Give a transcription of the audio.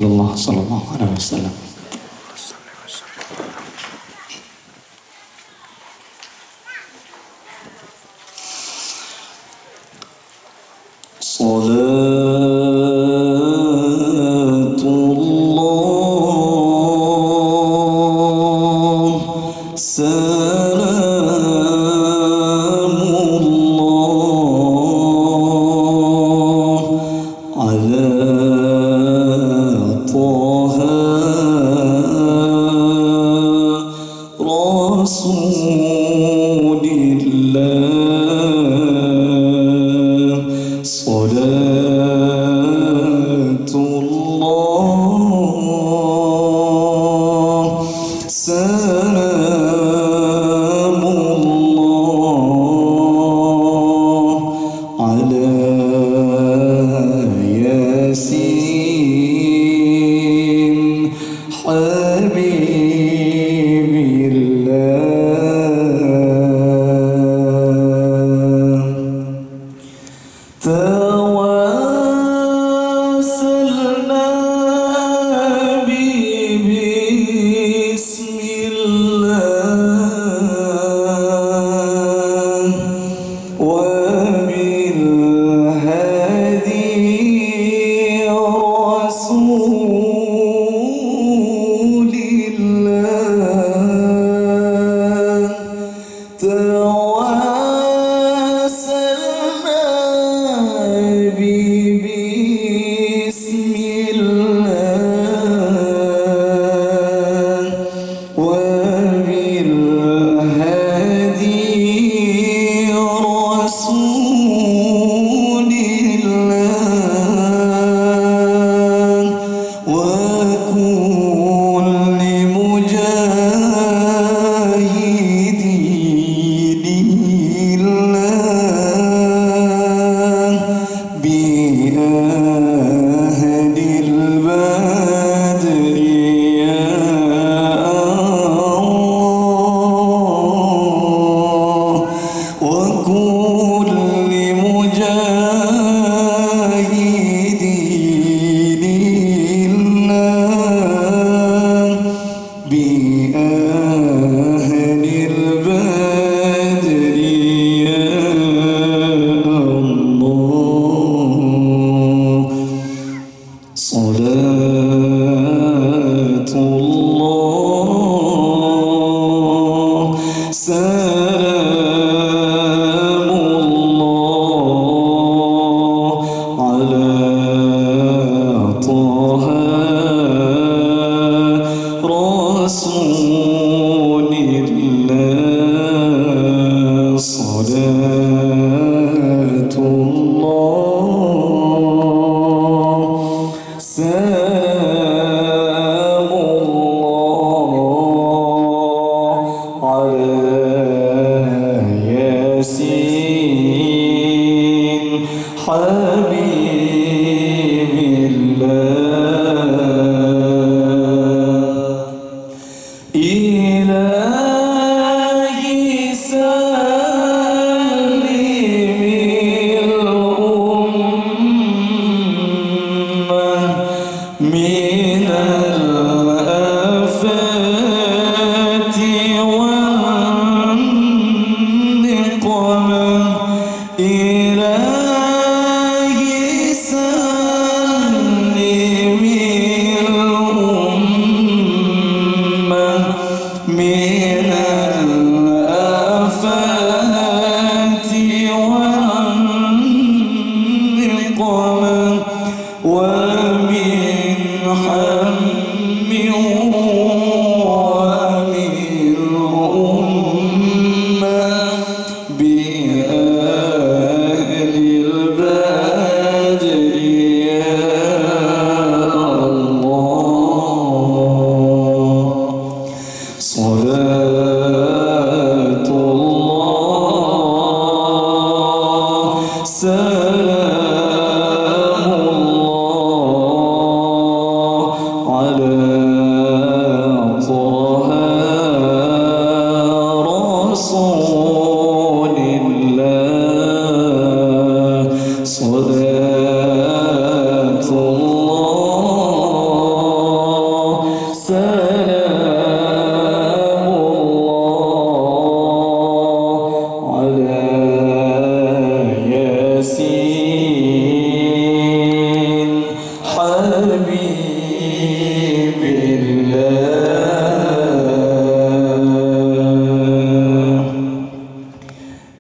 الله صلى الله عليه وسلم. صلاة الله سلام الله على طه رسول الله. صلاة الله سلام الله على ياسين حبيب الله. تواسلنا بسم الله وبالهدي رسول الله. تواسلنا بسم الله وبالهدي رسول الله وكل مجاهد لله بأهل البدر يا الله وكل مجاهد لله بأهل البدر يا الله. صلاة الله سلام الله على طه رسول الله. صلاة الله سلام الله على ياسين حبيب الله. إلهي سلم الأمة من الآفات والنقمة. إلهي سلم الأمة من الآفات والنقمة ومن هم ومن أمة بأهل البدر يا الله. صلاة الله سلام الله على طه رسول الله. صلاة الله